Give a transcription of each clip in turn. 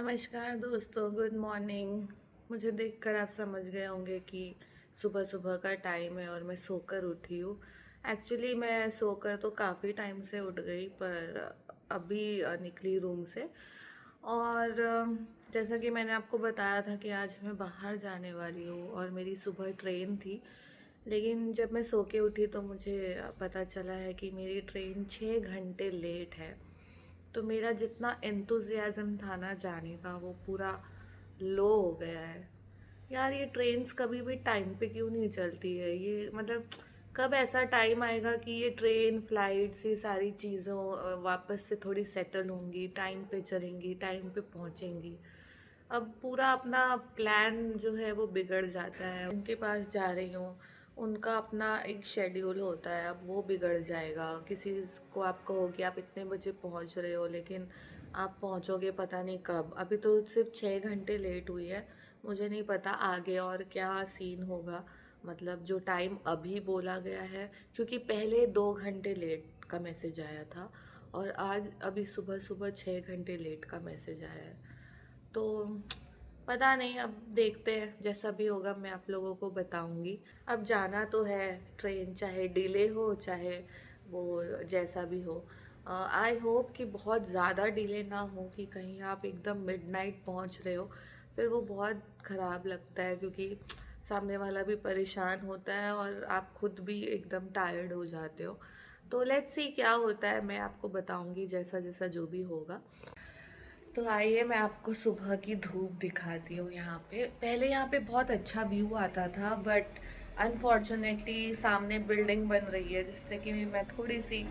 नमस्कार दोस्तों, good morning. मुझे देखकर आप समझ गए होंगे कि सुबह सुबह का टाइम है और मैं सोकर उठी हूँ। एक्चुअली मैं सोकर तो काफ़ी टाइम से उठ गई, पर अभी निकली रूम से। और जैसा कि मैंने आपको बताया था कि आज मैं बाहर जाने वाली हूँ और मेरी सुबह ट्रेन थी। लेकिन जब मैं सो के उठी तो मुझे पता चला है कि मेरी ट्रेन 6 घंटे लेट है। तो मेरा जितना एंथुजियाज़म था ना जाने का, वो पूरा लो हो गया है। यार, ये ट्रेन्स कभी भी टाइम पे क्यों नहीं चलती है? ये मतलब कब ऐसा टाइम आएगा कि ये ट्रेन फ्लाइट्स ये सारी चीज़ों वापस से थोड़ी सेटल होंगी, टाइम पे चलेंगी, टाइम पे पहुंचेंगी। अब पूरा अपना प्लान जो है वो बिगड़ जाता है। उनके पास जा रही हूँ, उनका अपना एक शेड्यूल होता है, अब वो बिगड़ जाएगा। किसी को आप कहो कि आप इतने बजे पहुँच रहे हो, लेकिन आप पहुँचोगे पता नहीं कब। अभी तो सिर्फ 6 घंटे लेट हुई है। मुझे नहीं पता आगे और क्या सीन होगा। मतलब जो टाइम अभी बोला गया है, क्योंकि पहले 2 घंटे लेट का मैसेज आया था और आज अभी सुबह सुबह 6 घंटे लेट का मैसेज आया है। तो पता नहीं, अब देखते हैं, जैसा भी होगा मैं आप लोगों को बताऊंगी। अब जाना तो है, ट्रेन चाहे डिले हो चाहे वो जैसा भी हो। आई होप कि बहुत ज़्यादा डिले ना हो, कि कहीं आप एकदम मिडनाइट पहुंच रहे हो, फिर वो बहुत ख़राब लगता है, क्योंकि सामने वाला भी परेशान होता है और आप खुद भी एकदम टायर्ड हो जाते हो। तो लेट्स सी क्या होता है, मैं आपको बताऊंगी जैसा जैसा जो भी होगा। तो आइए मैं आपको सुबह की धूप दिखाती हूँ। यहाँ पे पहले यहाँ पे बहुत अच्छा व्यू आता था, बट अनफॉर्चुनेटली सामने बिल्डिंग बन रही है, जिससे कि मैं थोड़ी सी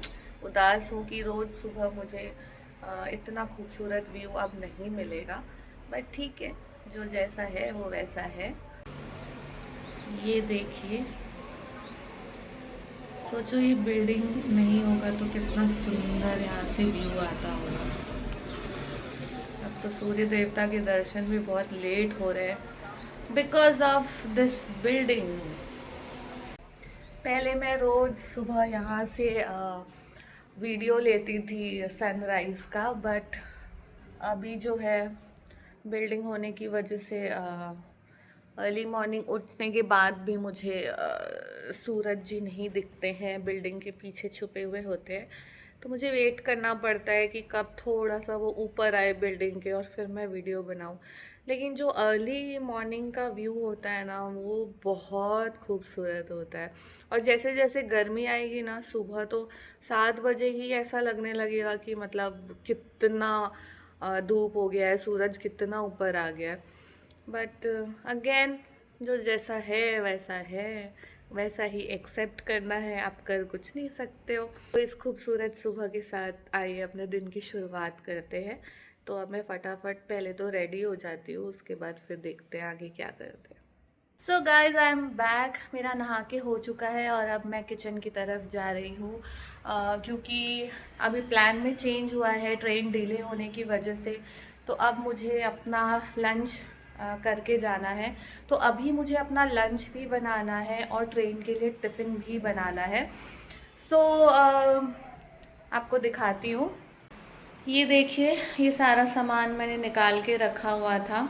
उदास हूँ कि रोज़ सुबह मुझे इतना खूबसूरत व्यू अब नहीं मिलेगा। बट ठीक है, जो जैसा है वो वैसा है। ये देखिए, सोचो ये बिल्डिंग नहीं होगा तो कितना सुंदर यहाँ से व्यू आता होगा। अब तो सूर्य देवता के दर्शन भी बहुत लेट हो रहे हैं बिकॉज ऑफ दिस बिल्डिंग। पहले मैं रोज सुबह यहाँ से वीडियो लेती थी सनराइज का, बट अभी जो है बिल्डिंग होने की वजह से अर्ली मॉर्निंग उठने के बाद भी मुझे सूरज जी नहीं दिखते हैं, बिल्डिंग के पीछे छुपे हुए होते हैं। तो मुझे वेट करना पड़ता है कि कब थोड़ा सा वो ऊपर आए बिल्डिंग के और फिर मैं वीडियो बनाऊं। लेकिन जो अर्ली मॉर्निंग का व्यू होता है ना, वो बहुत खूबसूरत होता है। और जैसे जैसे गर्मी आएगी ना, सुबह तो 7 बजे ही ऐसा लगने लगेगा कि मतलब कितना धूप हो गया है, सूरज कितना ऊपर आ गया है। बट अगेन, जो जैसा है वैसा है, वैसा ही एक्सेप्ट करना है, आप कर कुछ नहीं सकते हो। तो इस खूबसूरत सुबह के साथ आइए अपने दिन की शुरुआत करते हैं। तो अब मैं फटाफट पहले तो रेडी हो जाती हूँ, उसके बाद फिर देखते हैं आगे क्या करते हैं। So guys, I am back. मेरा नहा के हो चुका है और अब मैं किचन की तरफ जा रही हूँ, क्योंकि अभी प्लान में चेंज हुआ है ट्रेन डिले होने की वजह से। तो अब मुझे अपना लंच करके जाना है। तो अभी मुझे अपना लंच भी बनाना है और ट्रेन के लिए टिफ़िन भी बनाना है। सो आपको दिखाती हूँ। ये देखिए, ये सारा सामान मैंने निकाल के रखा हुआ था,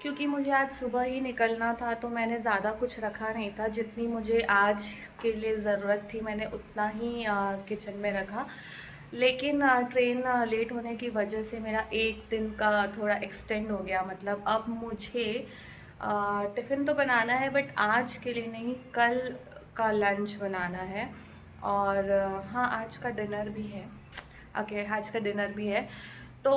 क्योंकि मुझे आज सुबह ही निकलना था। तो मैंने ज़्यादा कुछ रखा नहीं था, जितनी मुझे आज के लिए ज़रूरत थी मैंने उतना ही किचन में रखा। लेकिन ट्रेन लेट होने की वजह से मेरा एक दिन का थोड़ा एक्सटेंड हो गया। मतलब अब मुझे टिफ़िन तो बनाना है, बट आज के लिए नहीं, कल का लंच बनाना है। और हाँ, आज का डिनर भी है। ओके, आज का डिनर भी है। तो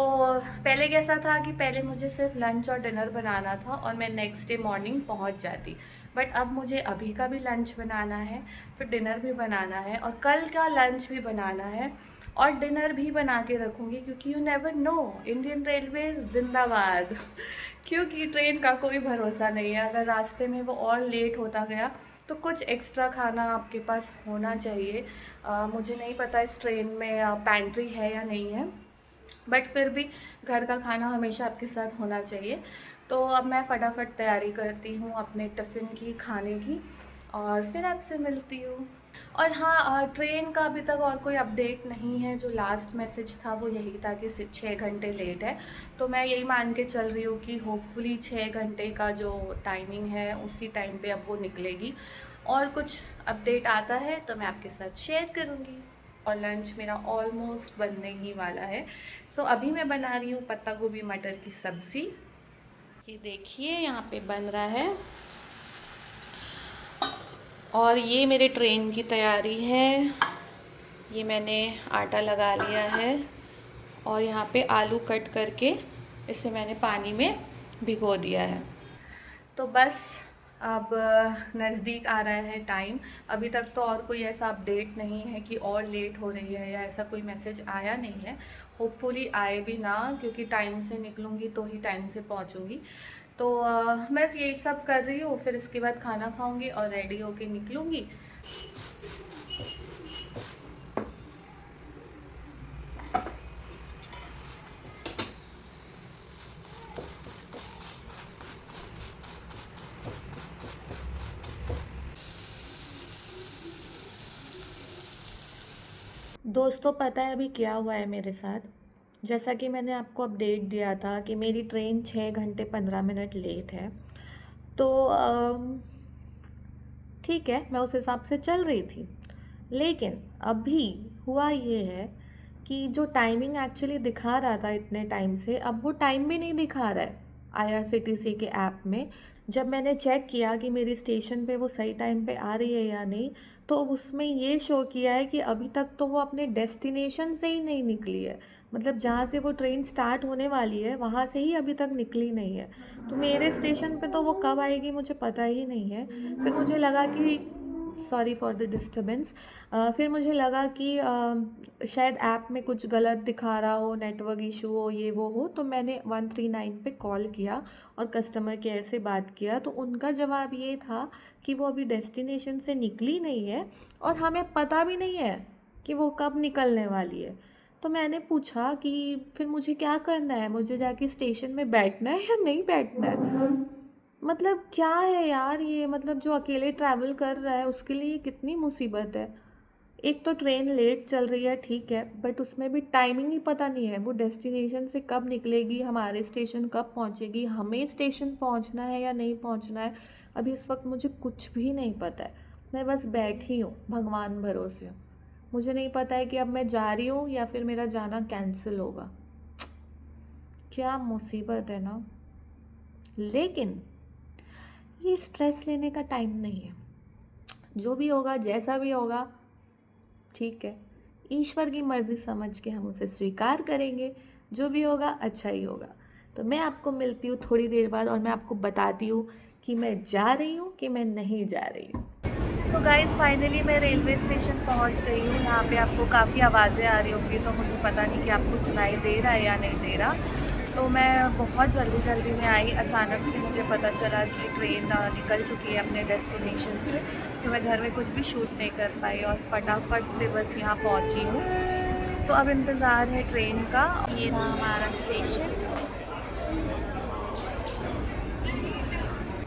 पहले कैसा था कि पहले मुझे सिर्फ लंच और डिनर बनाना था और मैं नेक्स्ट डे मॉर्निंग पहुंच जाती। बट अब मुझे अभी का भी लंच बनाना है, फिर डिनर भी बनाना है और कल का लंच भी बनाना है और डिनर भी बना के रखूँगी, क्योंकि you never know, Indian railway जिंदाबाद। क्योंकि ट्रेन का कोई भरोसा नहीं है, अगर रास्ते में वो और लेट होता गया तो कुछ एक्स्ट्रा खाना आपके पास होना चाहिए। मुझे नहीं पता इस ट्रेन में पैंट्री है या नहीं है, बट फिर भी घर का खाना हमेशा आपके साथ होना चाहिए। तो अब मैं फटाफट तैयारी करती हूँ अपने टिफ़िन की, खाने की, और फिर आपसे मिलती हूँ। और हाँ, ट्रेन का अभी तक और कोई अपडेट नहीं है। जो लास्ट मैसेज था वो यही था कि 6 घंटे लेट है। तो मैं यही मान के चल रही हूँ कि होपफुली 6 घंटे का जो टाइमिंग है उसी टाइम पे अब वो निकलेगी। और कुछ अपडेट आता है तो मैं आपके साथ शेयर करूँगी। और लंच मेरा ऑलमोस्ट बनने ही वाला है। सो अभी मैं बना रही हूँ पत्ता गोभी मटर की सब्ज़ी। ये देखिए यहाँ पे बन रहा है। और ये मेरे ट्रेन की तैयारी है। ये मैंने आटा लगा लिया है और यहाँ पे आलू कट करके इसे मैंने पानी में भिगो दिया है। तो बस अब नज़दीक आ रहा है टाइम। अभी तक तो और कोई ऐसा अपडेट नहीं है कि और लेट हो रही है या ऐसा कोई मैसेज आया नहीं है। होपफुली आए भी ना, क्योंकि टाइम से निकलूँगी तो ही टाइम से पहुँचूँगी। तो बस यही सब कर रही हूँ। फिर इसके बाद खाना खाऊँगी और रेडी होके निकलूँगी। दोस्तों पता है अभी क्या हुआ है मेरे साथ। जैसा कि मैंने आपको अपडेट दिया था कि मेरी ट्रेन 6 घंटे 15 मिनट लेट है। तो ठीक है, मैं उस हिसाब से चल रही थी। लेकिन अभी हुआ ये है कि जो टाइमिंग एक्चुअली दिखा रहा था इतने टाइम से, अब वो टाइम भी नहीं दिखा रहा है IRCTC के ऐप में। जब मैंने चेक किया कि मेरी स्टेशन पे वो सही टाइम पे आ रही है या नहीं, तो उसमें ये शो किया है कि अभी तक तो वो अपने डेस्टिनेशन से ही नहीं निकली है। मतलब जहाँ से वो ट्रेन स्टार्ट होने वाली है वहाँ से ही अभी तक निकली नहीं है। तो मेरे स्टेशन पे तो वो कब आएगी मुझे पता ही नहीं है। फिर मुझे लगा कि सॉरी फॉर द डिस्टर्बेंस। फिर मुझे लगा कि शायद ऐप में कुछ गलत दिखा रहा हो, नेटवर्क इशू हो, ये वो हो। तो मैंने 139 पे कॉल किया और कस्टमर केयर से बात किया। तो उनका जवाब ये था कि वो अभी डेस्टिनेशन से निकली नहीं है और हमें पता भी नहीं है कि वो कब निकलने वाली है। तो मैंने पूछा कि फिर मुझे क्या करना है, मुझे जाके स्टेशन में बैठना है या नहीं बैठना है। मतलब क्या है यार ये, मतलब जो अकेले ट्रैवल कर रहा है उसके लिए कितनी मुसीबत है। एक तो ट्रेन लेट चल रही है ठीक है, बट उसमें भी टाइमिंग ही पता नहीं है वो डेस्टिनेशन से कब निकलेगी, हमारे स्टेशन कब पहुंचेगी, हमें स्टेशन पहुंचना है या नहीं पहुंचना है। अभी इस वक्त मुझे कुछ भी नहीं पता है। मैं बस बैठी हूँ भगवान भरोसे। मुझे नहीं पता है कि अब मैं जा रही हूँ या फिर मेरा जाना कैंसिल होगा। क्या मुसीबत है ना। लेकिन ये स्ट्रेस लेने का टाइम नहीं है। जो भी होगा जैसा भी होगा ठीक है, ईश्वर की मर्ज़ी समझ के हम उसे स्वीकार करेंगे। जो भी होगा अच्छा ही होगा। तो मैं आपको मिलती हूँ थोड़ी देर बाद और मैं आपको बताती हूँ कि मैं जा रही हूँ कि मैं नहीं जा रही हूँ। सो गाइस फाइनली मैं रेलवे स्टेशन पहुँच गई हूँ। यहाँ पे आपको काफ़ी आवाज़ें आ रही होंगी, तो मुझे पता नहीं कि आपको सुनाई दे रहा है या नहीं दे रहा। तो मैं बहुत जल्दी में आई। अचानक से मुझे पता चला कि ट्रेन निकल चुकी है अपने डेस्टिनेशन से। तो मैं घर में कुछ भी शूट नहीं कर पाई और फटाफट से बस यहाँ पहुँची हूँ। तो अब इंतज़ार है ट्रेन का। ये रहा हमारा स्टेशन।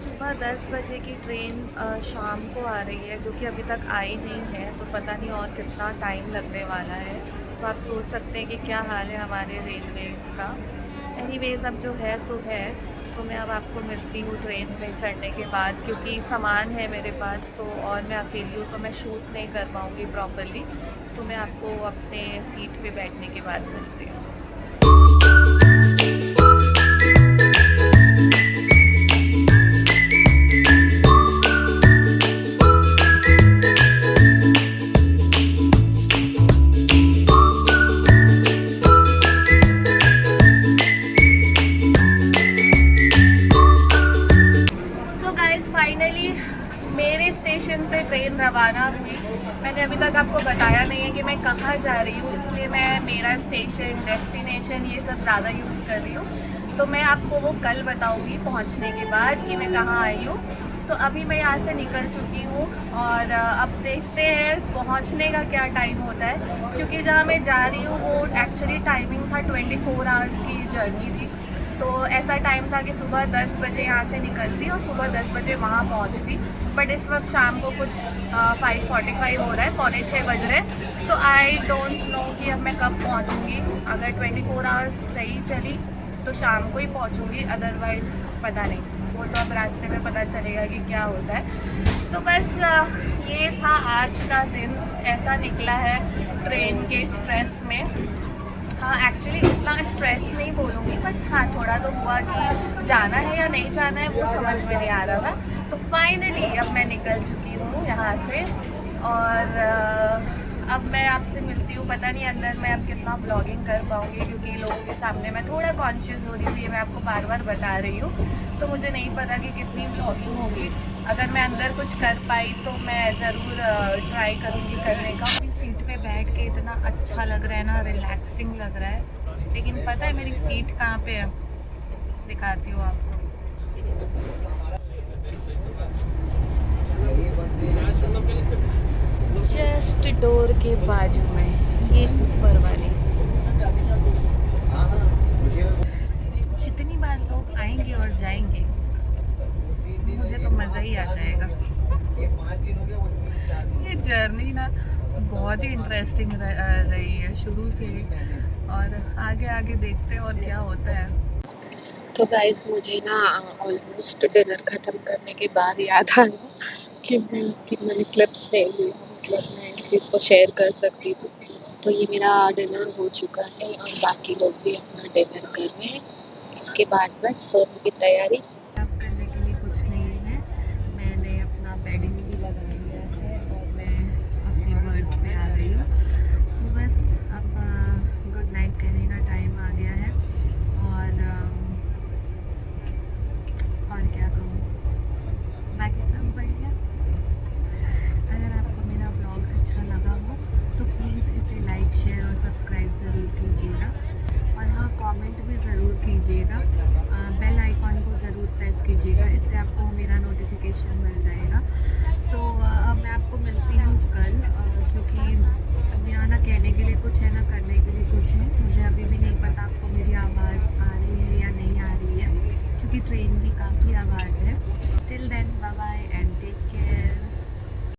सुबह 10 बजे की ट्रेन शाम को आ रही है, जो कि अभी तक आई नहीं है। तो पता नहीं और कितना टाइम लगने वाला है। तो आप सोच सकते हैं कि क्या हाल है हमारे रेलवेज़ का। एनीवेज़ अब जो है सो है। तो मैं अब आपको मिलती हूँ ट्रेन में चढ़ने के बाद, क्योंकि सामान है मेरे पास तो, और मैं अकेली हूँ तो मैं शूट नहीं कर पाऊँगी प्रॉपरली। तो मैं आपको अपने सीट पे बैठने के बाद मिलती हूँ। फाइनली मेरे स्टेशन से ट्रेन रवाना हुई। मैंने अभी तक आपको बताया नहीं है कि मैं कहाँ जा रही हूँ, इसलिए मैं मेरा स्टेशन, डेस्टिनेशन ये सब ज़्यादा यूज़ कर रही हूँ। तो मैं आपको वो कल बताऊँगी पहुँचने के बाद कि मैं कहाँ आई हूँ। तो अभी मैं यहाँ से निकल चुकी हूँ और अब देखते हैं पहुँचने का क्या टाइम होता है, क्योंकि जहाँ मैं जा रही हूँ वो एक्चुअली टाइमिंग था 24 आवर्स की जर्नी थी। तो ऐसा टाइम था कि सुबह 10 बजे यहाँ से निकलती और सुबह 10 बजे वहाँ पहुँचती, बट इस वक्त शाम को कुछ 5:45 हो रहा है, 5:45 बज रहे हैं। तो आई डोंट नो कि अब मैं कब पहुँचूँगी। अगर 24 आवर्स सही चली तो शाम को ही पहुँचूँगी, अदरवाइज़ पता नहीं, वो तो अब रास्ते में पता चलेगा कि क्या होता है। तो बस ये था आज का दिन, ऐसा निकला है ट्रेन के स्ट्रेस में। हाँ, एक्चुअली इतना स्ट्रेस नहीं बोलूँगी, बट हाँ थोड़ा तो हुआ कि जाना है या नहीं जाना है वो समझ में नहीं आ रहा था। तो फाइनली अब मैं निकल चुकी हूँ यहाँ से, और अब मैं आपसे मिलती हूँ। पता नहीं अंदर मैं अब कितना व्लॉगिंग कर पाऊँगी, क्योंकि लोगों के सामने मैं थोड़ा कॉन्शियस हो रही हूँ, ये मैं आपको बार बार बता रही हूँ। तो मुझे नहीं पता कि कितनी व्लॉगिंग होगी। अगर मैं अंदर कुछ कर पाई तो मैं ज़रूर ट्राई करूँगी करने का। सीट पे बैठ के इतना अच्छा लग रहा है ना, रिलैक्सिंग लग रहा है। लेकिन पता है मेरी सीट कहाँ पे है, दिखाती हूँ आपको। जस्ट डोर के बाजू में, ये ऊपर वाली। जितनी बार लोग आएंगे और जाएंगे मुझे तो मज़ा ही आ जाएगा। ये जर्नी ना बहुत ही इंटरेस्टिंग रही है शुरू से ही, और आगे आगे देखते हैं और क्या होता है। तो गाइस मुझे ना ऑलमोस्ट डिनर ख़त्म करने के बाद याद आया कि मैंने क्लिप्स ले ली, मतलब मैं इस चीज़ को शेयर कर सकती थी। तो ये मेरा डिनर हो चुका है और बाकी लोग भी अपना डिनर कर रहे हैं। इसके बाद बस सोने की तैयारी। अब करने के लिए कुछ नहीं है, मैंने अपना बेडिंग भी लगा लिया है और मैं अपनी बर्थ पे आ गई हूँ। सो बस अब गुड नाइट कहने का टाइम आ गया है, और क्या कहूँ, बाकी सब बढ़िया। अगर आपको मेरा ब्लॉग अच्छा लगा हो तो प्लीज़ इसे लाइक, शेयर और सब्सक्राइब ज़रूर कीजिएगा, और हाँ कमेंट भी ज़रूर कीजिएगा। बेल आइकॉन को ज़रूर प्रेस कीजिएगा, इससे आपको मेरा नोटिफिकेशन मिल जाएगा। सो अब मैं आपको मिलती हूँ कल, क्योंकि अब यहाँ ना कहने के लिए कुछ है ना करने के लिए कुछ है। मुझे अभी भी नहीं पता आपको मेरी आवाज़ आ रही है या नहीं आ रही है, क्योंकि ट्रेन की काफ़ी आवाज़ है। Till then bye bye.